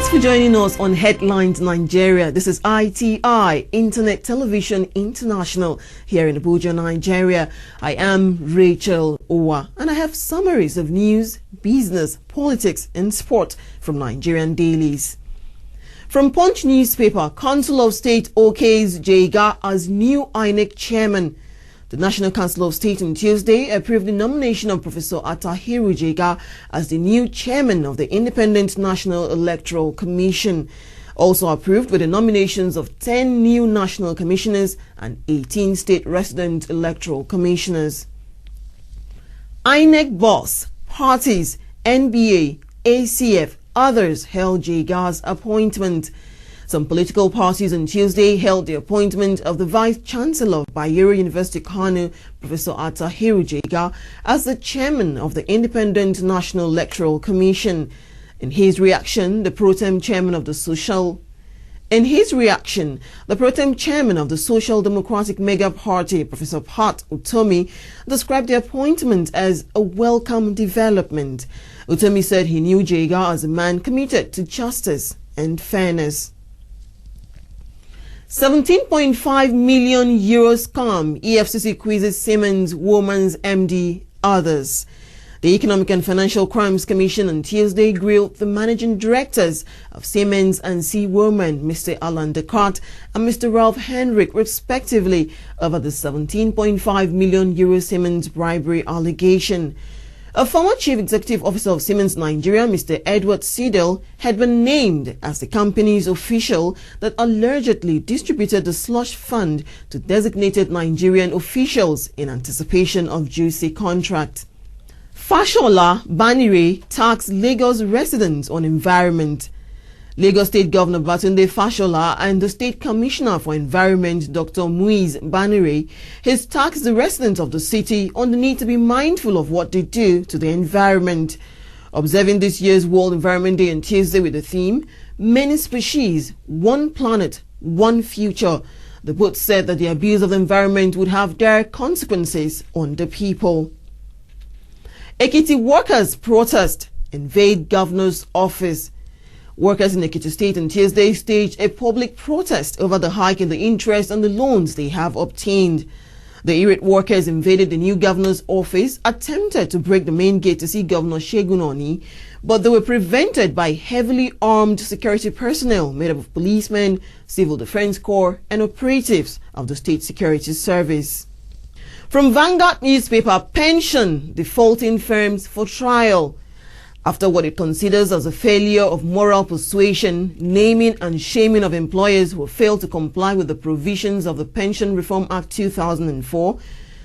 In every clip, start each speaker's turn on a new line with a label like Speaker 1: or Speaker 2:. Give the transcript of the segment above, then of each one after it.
Speaker 1: Thanks for joining us on Headlines Nigeria. This is ITI, Internet Television International, here in Abuja, Nigeria. I am Rachel Owa, and I have summaries of news, business, politics, and sport from Nigerian dailies. From Punch newspaper, Council of State Okays Jega as new INEC Chairman. The National Council of State on Tuesday approved the nomination of Professor Attahiru Jega as the new chairman of the Independent National Electoral Commission. Also approved were the nominations of 10 new national commissioners and 18 state resident electoral commissioners. INEC Boss, Partries, NBA, ACF, others held Jega's appointment. Some political parties on Tuesday held the appointment of the Vice-Chancellor of Bayero University Kano, Professor Attahiru Jega, as the chairman of the Independent National Electoral Commission. In his reaction, the pro-tem chairman of the Social Democratic Mega Party, Professor Pat Utomi, described the appointment as a welcome development. Utomi said he knew Jega as a man committed to justice and fairness. 17.5 million euros scam, EFCC quizzes Siemens, Woermann MD, others. The Economic and Financial Crimes Commission on Tuesday grilled the managing directors of Siemens and Woermann, Mr. Alan Descartes and Mr. Ralph Henrik, respectively, over the 17.5 million euro Siemens bribery allegation. A former chief executive officer of Siemens Nigeria, Mr. Edward Siedel, had been named as the company's official that allegedly distributed the slush fund to designated Nigerian officials in anticipation of juicy contract. Fashola Banire taxed Lagos residents on environment. Lagos State Governor Batunde Fashola and the State Commissioner for Environment, Dr. Muiz Banire, has taxed the residents of the city on the need to be mindful of what they do to the environment. Observing this year's World Environment Day on Tuesday with the theme, Many Species, One Planet, One Future, the both said that the abuse of the environment would have direct consequences on the people. Ekiti workers protest, invade governor's office. Workers in Ekiti State on Tuesday staged a public protest over the hike in the interest on the loans they have obtained. The irate workers invaded the new governor's office, attempted to break the main gate to see Governor Segun Oni, but they were prevented by heavily armed security personnel made up of policemen, civil defense corps, and operatives of the State Security Service. From Vanguard newspaper, pension defaulting firms for trial. After what it considers as a failure of moral persuasion, naming and shaming of employers who failed to comply with the provisions of the Pension Reform Act 2004,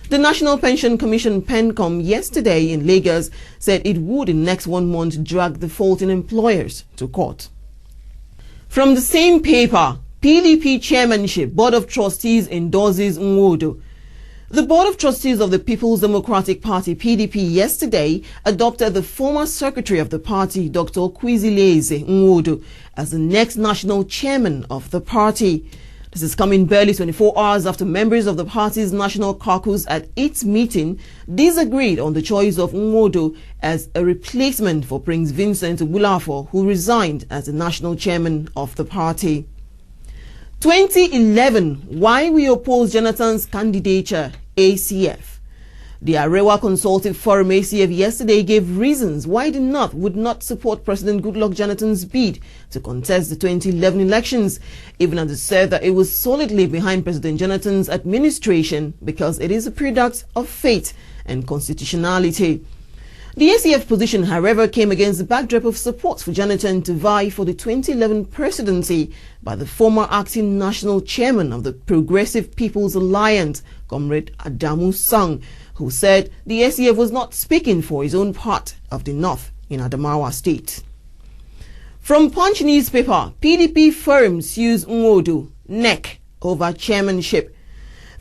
Speaker 1: the National Pension Commission PENCOM yesterday in Lagos said it would in next 1 month drag defaulting employers to court. From the same paper, PDP chairmanship, Board of Trustees endorses Nwodo. The Board of Trustees of the People's Democratic Party, PDP, yesterday adopted the former secretary of the party, Dr. Kwizileze Nwodo, as the next national chairman of the party. This is coming barely 24 hours after members of the party's national caucus at its meeting disagreed on the choice of Nwodo as a replacement for Prince Vincent Ogbulafo, who resigned as the national chairman of the party. 2011, why we oppose Jonathan's candidature, ACF. The Arewa Consultative Forum ACF yesterday gave reasons why the North would not support President Goodluck Jonathan's bid to contest the 2011 elections, even as it said that it was solidly behind President Jonathan's administration because it is a product of faith and constitutionality. The ACF position, however, came against the backdrop of support for Jonathan to vie for the 2011 presidency by the former acting national chairman of the Progressive People's Alliance, Comrade Adamu Sang, who said the ACF was not speaking for his own part of the North in Adamawa State. From Punch newspaper, PDP firm sues Nwodo, NEC over chairmanship.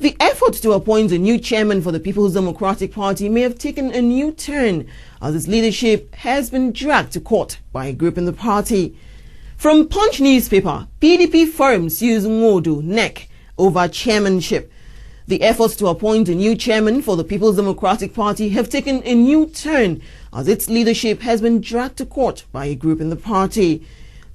Speaker 1: The effort to appoint a new chairman for the People's Democratic Party may have taken a new turn as its leadership has been dragged to court by a group in the party. From Punch newspaper, PDP firm sues Nwodo, NEC over chairmanship. The efforts to appoint a new chairman for the People's Democratic Party have taken a new turn as its leadership has been dragged to court by a group in the party.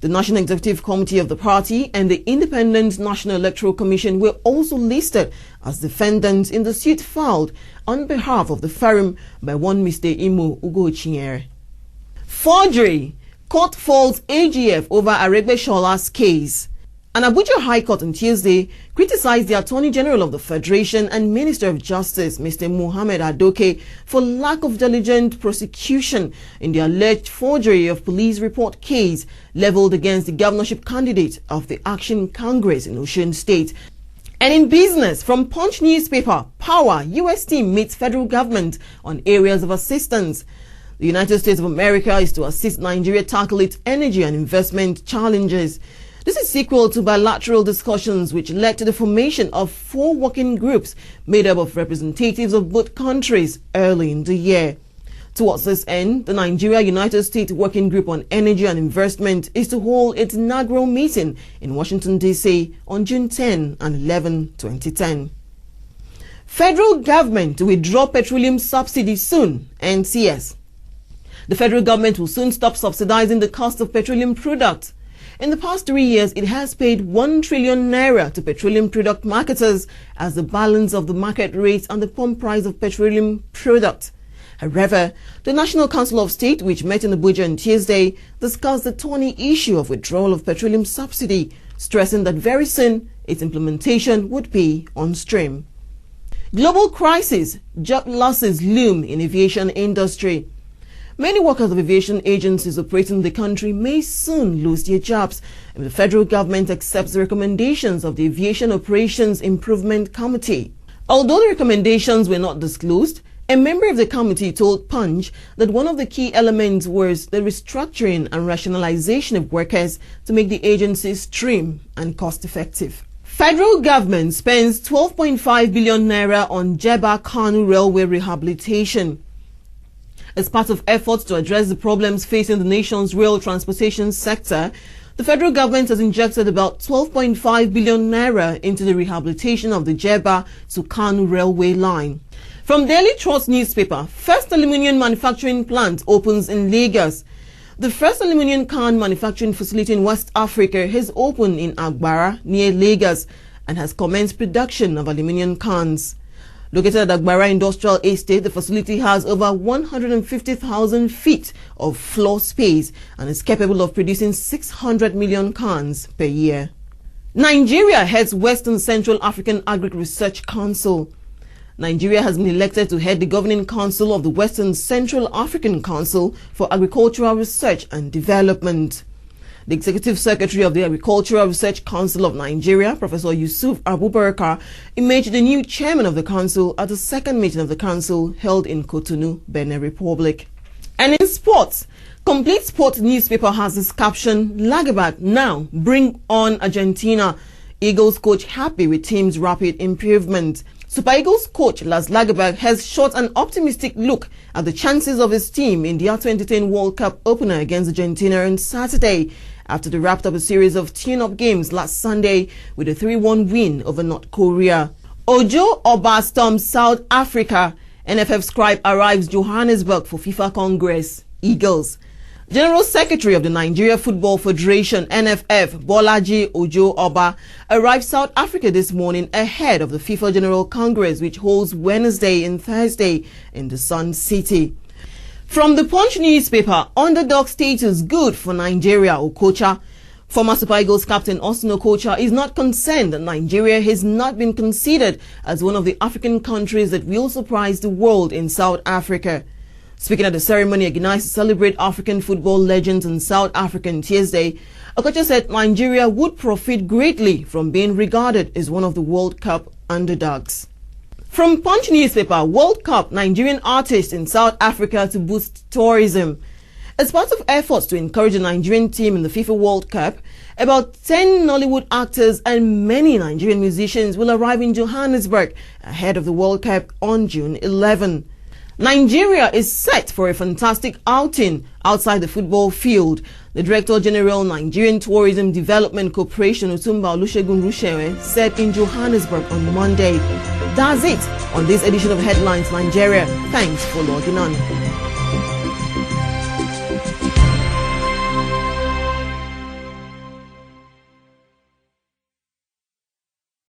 Speaker 1: The National Executive Committee of the party and the Independent National Electoral Commission were also listed as defendants in the suit filed on behalf of the firm by one Mr. Imo Ugochinyere. Forgery. Court falls AGF over Aregbesol's case. An Abuja High Court on Tuesday criticized the Attorney General of the Federation and Minister of Justice, Mr. Mohammed Adoke, for lack of diligent prosecution in the alleged forgery of police report case leveled against the governorship candidate of the Action Congress in Osun State. And in business, from Punch newspaper, Power, US team meets federal government on areas of assistance. The United States of America is to assist Nigeria tackle its energy and investment challenges. This is sequel to bilateral discussions which led to the formation of 4 working groups made up of representatives of both countries early in the year. Towards this end, the Nigeria-United States Working Group on Energy and Investment is to hold its inaugural meeting in Washington, D.C. on June 10 and 11, 2010. Federal government to withdraw petroleum subsidy soon, NCS. The federal government will soon stop subsidizing the cost of petroleum products. In the past 3 years, it has paid 1 trillion naira to petroleum product marketers as the balance of the market rates and the pump price of petroleum products. However, the National Council of State, which met in Abuja on Tuesday, discussed the thorny issue of withdrawal of petroleum subsidy, stressing that very soon its implementation would be on stream. Global crisis, job losses loom in aviation industry. Many workers of aviation agencies operating in the country may soon lose their jobs if the federal government accepts the recommendations of the Aviation Operations Improvement Committee. Although the recommendations were not disclosed, a member of the committee told Punch that one of the key elements was the restructuring and rationalization of workers to make the agencies trim and cost-effective. Federal government spends 12.5 billion naira on Jeba-Kanu railway rehabilitation. As part of efforts to address the problems facing the nation's rail transportation sector, the federal government has injected about 12.5 billion naira into the rehabilitation of the Jeba to Kanu railway line. From Daily Trust newspaper, first aluminium manufacturing plant opens in Lagos. The first aluminium can manufacturing facility in West Africa has opened in Agbara near Lagos and has commenced production of aluminium cans. Located at Agbara Industrial Estate, the facility has over 150,000 feet of floor space and is capable of producing 600 million cans per year. Nigeria heads Western Central African Agri-Research Council. Nigeria has been elected to head the governing council of the Western Central African Council for Agricultural Research and Development. The Executive Secretary of the Agricultural Research Council of Nigeria, Professor Yusuf Abubakar, emerged the new chairman of the council at the second meeting of the council held in Cotonou, Benin Republic. And in sports, Complete Sport newspaper has this caption, Lagabag now bring on Argentina. Eagles coach happy with team's rapid improvement. Super Eagles coach Las Lagabag has shot an optimistic look at the chances of his team in the U2010 World Cup opener against Argentina on Saturday, after they wrapped up a series of tune-up games last Sunday with a 3-1 win over North Korea. Ojo Oba storms South Africa. NFF scribe arrives Johannesburg for FIFA Congress. Eagles. General Secretary of the Nigeria Football Federation, NFF, Bolaji Ojo Oba, arrived South Africa this morning ahead of the FIFA General Congress, which holds Wednesday and Thursday in the Sun City. From the Punch newspaper, underdog status good for Nigeria, Okocha. Former Super Eagles captain Austin Okocha is not concerned that Nigeria has not been considered as one of the African countries that will surprise the world in South Africa. Speaking at the ceremony organized to celebrate African football legends in South Africa on Tuesday, Okocha said Nigeria would profit greatly from being regarded as one of the World Cup underdogs. From Punch newspaper, World Cup, Nigerian artists in South Africa to boost tourism. As part of efforts to encourage the Nigerian team in the FIFA World Cup, about 10 Nollywood actors and many Nigerian musicians will arrive in Johannesburg ahead of the World Cup on June 11. Nigeria is set for a fantastic outing outside the football field. The Director General Nigerian Tourism Development Corporation, Otumba Olusegun Rushewe, said in Johannesburg on Monday. That's it on this edition of Headlines Nigeria. Thanks for logging on.